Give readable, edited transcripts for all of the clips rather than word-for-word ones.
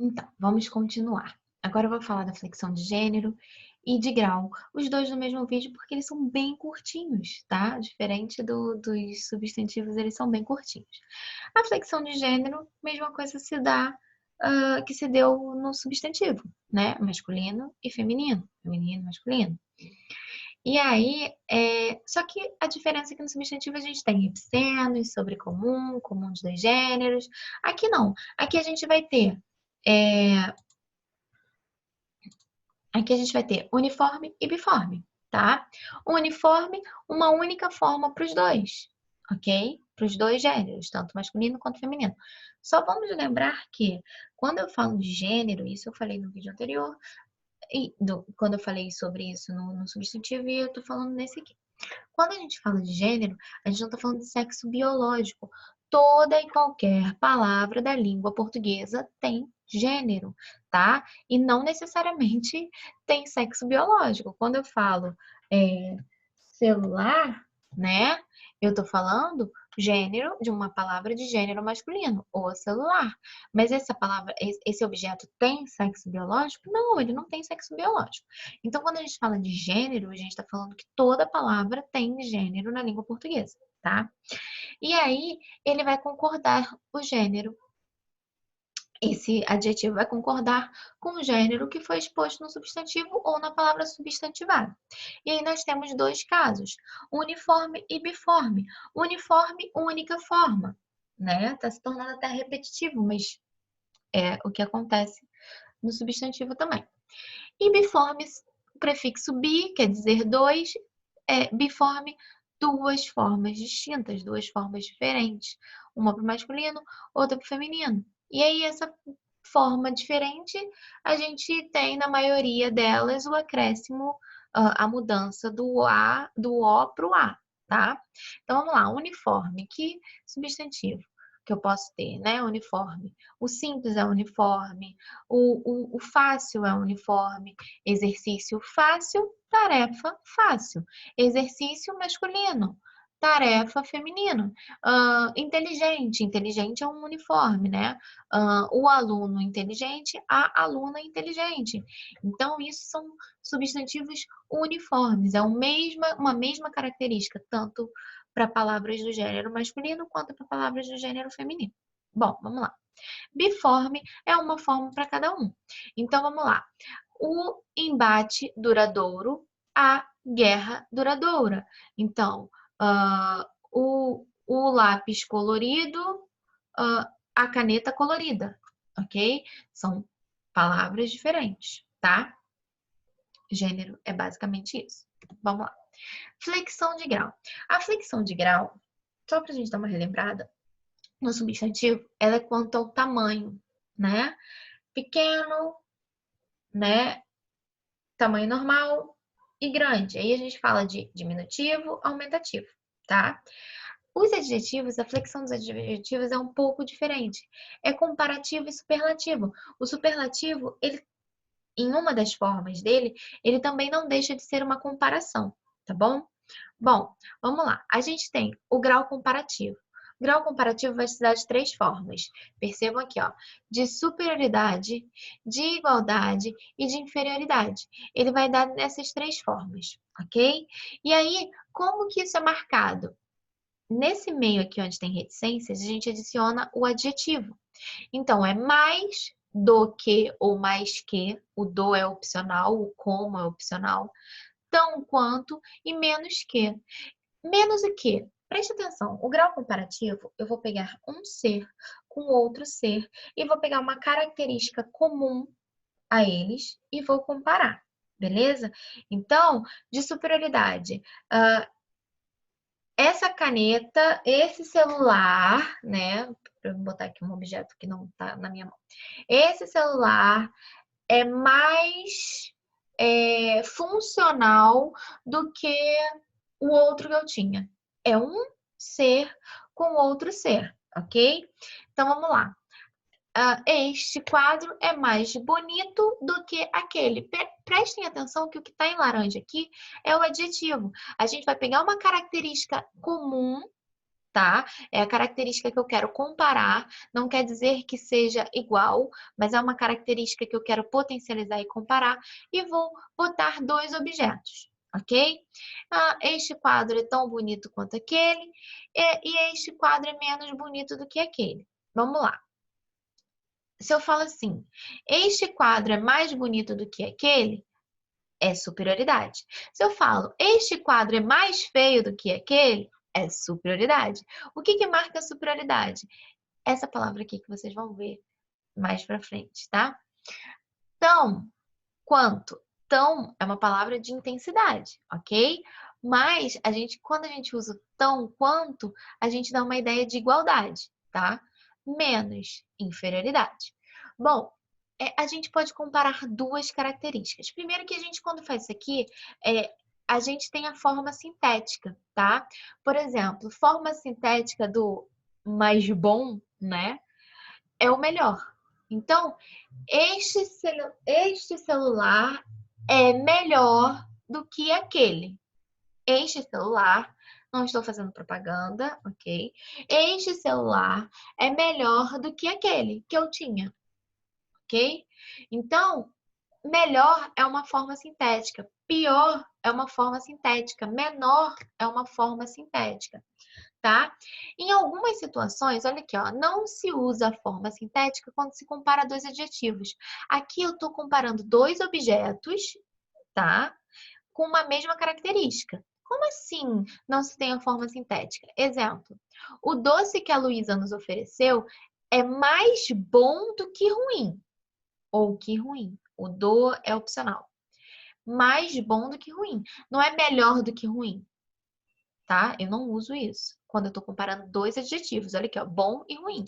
Então, vamos continuar. Agora eu vou falar da flexão de gênero e de grau, os dois no mesmo vídeo, porque eles são bem curtinhos, tá? Diferente dos substantivos, eles são bem curtinhos. A flexão de gênero, mesma coisa se dá, que se deu no substantivo, né? Masculino e feminino, feminino e masculino. E aí, só que a diferença é que no substantivo a gente tem epiceno, sobrecomum, comum de dois gêneros. Aqui não. Aqui a gente vai ter é, Aqui a gente vai ter uniforme e biforme, tá? O uniforme, uma única forma para os dois, ok? Para os dois gêneros, tanto masculino quanto feminino. Só vamos lembrar que quando eu falo de gênero, isso eu falei no vídeo anterior, quando eu falei sobre isso no substantivo, e eu tô falando nesse aqui. Quando a gente fala de gênero, a gente não está falando de sexo biológico. Toda e qualquer palavra da língua portuguesa tem gênero, tá? E não necessariamente tem sexo biológico. Quando eu falo celular, né? Eu tô falando gênero de uma palavra de gênero masculino, o celular. Mas essa palavra, esse objeto tem sexo biológico? Não, ele não tem sexo biológico. Então, quando a gente fala de gênero, a gente está falando que toda palavra tem gênero na língua portuguesa, tá? E aí, ele vai concordar o gênero. Esse adjetivo vai concordar com o gênero que foi exposto no substantivo ou na palavra substantivada. E aí nós temos dois casos, uniforme e biforme. Uniforme, única forma, né? Está se tornando até repetitivo, mas é o que acontece no substantivo também. E biforme, o prefixo bi, quer dizer dois, biforme, duas formas distintas, duas formas diferentes. Uma para o masculino, outra para o feminino. E aí, essa forma diferente, a gente tem na maioria delas o acréscimo, a mudança do O para o A, tá? Então, vamos lá, uniforme, que substantivo que eu posso ter, né? Uniforme. O simples é uniforme, o fácil é uniforme, exercício fácil, tarefa fácil, exercício masculino, tarefa feminino. Inteligente, inteligente é um uniforme, né? O aluno inteligente, a aluna inteligente. Então, isso são substantivos uniformes, uma mesma característica, tanto para palavras do gênero masculino quanto para palavras do gênero feminino. Bom, vamos lá. Biforme é uma forma para cada um. Então, vamos lá. O embate duradouro, a guerra duradoura. Então, o lápis colorido, a caneta colorida, ok? São palavras diferentes, tá? Gênero é basicamente isso. Vamos lá. Flexão de grau. A flexão de grau, só para a gente dar uma relembrada, no substantivo, ela é quanto ao tamanho, né? Pequeno, né? Tamanho normal e grande. Aí a gente fala de diminutivo, aumentativo, tá? Os adjetivos, a flexão dos adjetivos é um pouco diferente. É comparativo e superlativo. O superlativo, ele, em uma das formas dele, ele também não deixa de ser uma comparação, tá bom? Bom, vamos lá. A gente tem o grau comparativo. O grau comparativo vai se dar de três formas. Percebam aqui, ó, de superioridade, de igualdade e de inferioridade. Ele vai dar nessas três formas, ok? E aí, como que isso é marcado? Nesse meio aqui onde tem reticências, a gente adiciona o adjetivo. Então, é mais do que ou mais que, o do é opcional, o como é opcional, tão quanto e menos que. Menos o que? Preste atenção, o grau comparativo, eu vou pegar um ser com outro ser e vou pegar uma característica comum a eles e vou comparar, beleza? Então, de superioridade, essa caneta, esse celular, né? Para eu botar aqui um objeto que não está na minha mão. Esse celular é mais funcional do que o outro que eu tinha. É um ser com outro ser, ok? Então vamos lá. Este quadro é mais bonito do que aquele. Prestem atenção que o que está em laranja aqui é o adjetivo. A gente vai pegar uma característica comum tá? É a característica que eu quero comparar, não quer dizer que seja igual, mas é uma característica que eu quero potencializar e comparar, e vou botar dois objetos, ok? Este quadro é tão bonito quanto aquele, e este quadro é menos bonito do que aquele. Vamos lá. Se eu falo assim, este quadro é mais bonito do que aquele, é superioridade. Se eu falo, este quadro é mais feio do que aquele, é superioridade. O que marca a superioridade? Essa palavra aqui que vocês vão ver mais pra frente, tá? Tão, quanto. Tão é uma palavra de intensidade, ok? Mas quando a gente usa tão quanto, a gente dá uma ideia de igualdade, tá? Menos inferioridade. Bom, a gente pode comparar duas características. Primeiro que a gente, quando faz isso aqui, a gente tem a forma sintética, tá? Por exemplo, forma sintética do mais bom, né? É o melhor. Então, este celular é melhor do que aquele. Este celular, não estou fazendo propaganda, ok? Este celular é melhor do que aquele que eu tinha, ok? Então, melhor é uma forma sintética, pior é uma forma sintética, menor é uma forma sintética, tá? Em algumas situações, olha aqui, ó, não se usa a forma sintética quando se compara dois adjetivos. Aqui eu estou comparando dois objetos, tá? Com uma mesma característica. Como assim não se tem a forma sintética? Exemplo, o doce que a Luísa nos ofereceu é mais bom do que ruim. Ou que ruim. O do é opcional. Mais bom do que ruim. Não é melhor do que ruim, tá? Eu não uso isso quando eu estou comparando dois adjetivos. Olha aqui, ó, bom e ruim.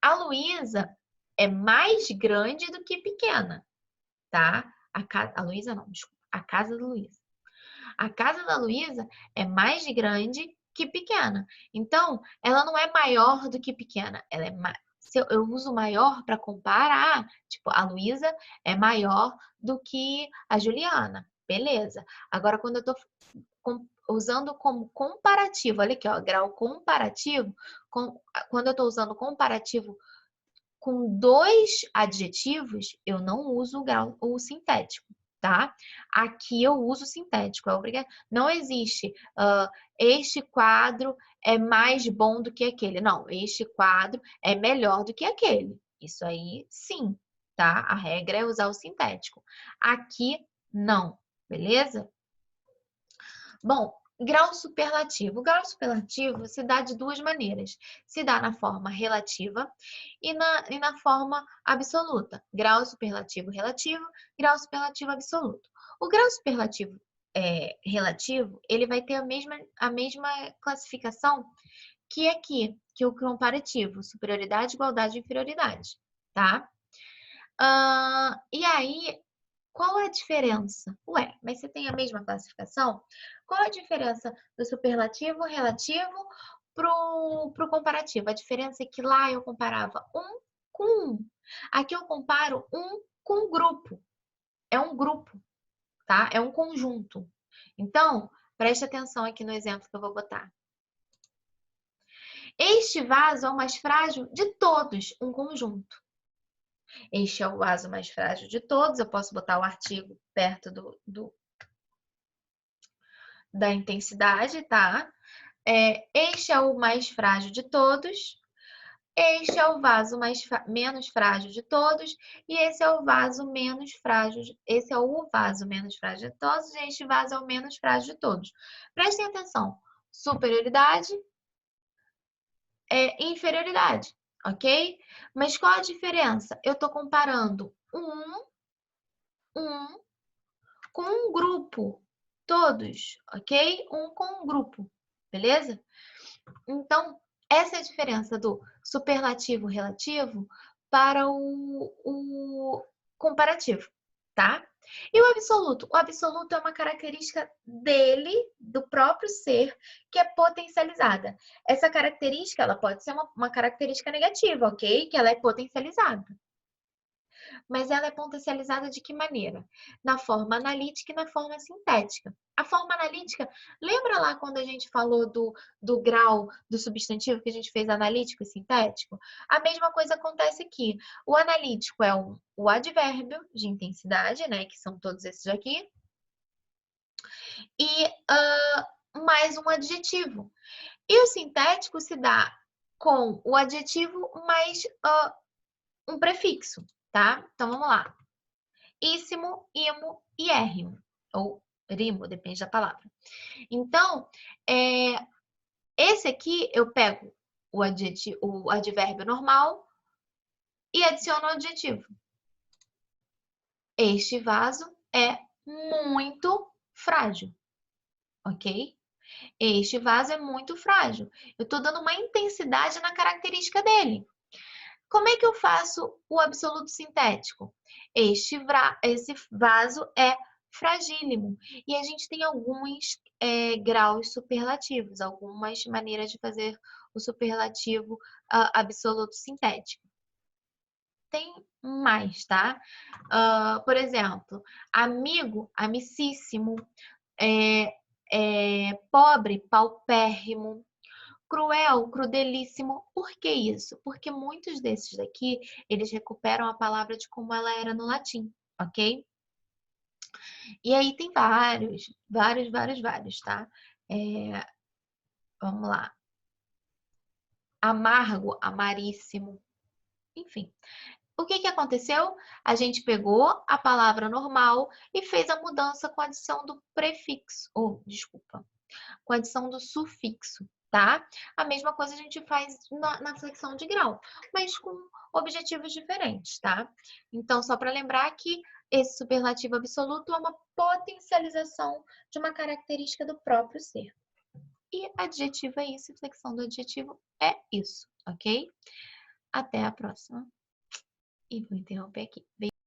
A Luísa é mais grande do que pequena, tá? A Luísa não, desculpa. A casa da Luísa. A casa da Luísa é mais grande que pequena. Então, ela não é maior do que pequena. Ela é se eu uso maior para comparar, tipo, a Luísa é maior do que a Juliana. Beleza. Agora, quando eu estou usando como comparativo, olha aqui, ó, grau comparativo, quando eu estou usando comparativo com dois adjetivos, eu não uso o sintético, tá? Aqui eu uso sintético, é obrigado. Não existe este quadro é mais bom do que aquele. Não, este quadro é melhor do que aquele. Isso aí, sim, tá? A regra é usar o sintético. Aqui, não, beleza? Bom, grau superlativo. O grau superlativo se dá de duas maneiras. Se dá na forma relativa e na forma absoluta. Grau superlativo relativo, grau superlativo absoluto. O grau superlativo relativo, ele vai ter a mesma classificação que aqui, que o comparativo. Superioridade, igualdade e inferioridade, tá? E aí, qual é a diferença? Ué, mas você tem a mesma classificação? Qual é a diferença do superlativo relativo pro comparativo? A diferença é que lá eu comparava um com um. Aqui eu comparo um com um grupo. É um grupo, tá? É um conjunto. Então, preste atenção aqui no exemplo que eu vou botar. Este vaso é o mais frágil de todos, um conjunto. Este é o vaso mais frágil de todos. Eu posso botar o artigo perto da intensidade, tá? Este é o mais frágil de todos. Este é o vaso menos frágil de todos. E esse é o vaso menos frágil. Esse é o vaso menos frágil de todos. E este vaso é o menos frágil de todos. Prestem atenção. Superioridade é inferioridade, ok? Mas qual a diferença? Eu estou comparando um com um grupo. Todos, ok? Um com um grupo, beleza? Então, essa é a diferença do superlativo relativo para o comparativo, tá? E o absoluto? O absoluto é uma característica dele, do próprio ser, que é potencializada. Essa característica, ela pode ser uma característica negativa, ok? Que ela é potencializada. mas ela é potencializada de que maneira? Na forma analítica e na forma sintética. A forma analítica, lembra lá quando a gente falou do grau do substantivo que a gente fez analítico e sintético? A mesma coisa acontece aqui. O analítico é o advérbio de intensidade, né, que são todos esses aqui, e mais um adjetivo. E o sintético se dá com o adjetivo mais um prefixo, tá? Então vamos lá. Íssimo, imo e érrimo. Ou rimo, depende da palavra. Então, esse aqui eu pego o advérbio normal e adiciono o adjetivo. Este vaso é muito frágil, ok? Este vaso é muito frágil. Eu estou dando uma intensidade na característica dele. Como é que eu faço o absoluto sintético? Esse vaso é fragílimo. E a gente tem alguns graus superlativos, algumas maneiras de fazer o superlativo absoluto sintético. Tem mais, tá? Por exemplo, amigo, amicíssimo, pobre, paupérrimo, cruel, crudelíssimo. Por que isso? Porque muitos desses daqui, eles recuperam a palavra de como ela era no latim, ok? E aí tem vários, tá? Vamos lá. Amargo, amaríssimo. Enfim. O que aconteceu? A gente pegou a palavra normal e fez a mudança com a adição do prefixo, ou, desculpa, com a adição do sufixo, tá? A mesma coisa a gente faz na flexão de grau, mas com objetivos diferentes, tá? Então, só para lembrar que esse superlativo absoluto é uma potencialização de uma característica do próprio ser. E adjetivo é isso, flexão do adjetivo é isso, ok? Até a próxima. E vou interromper aqui.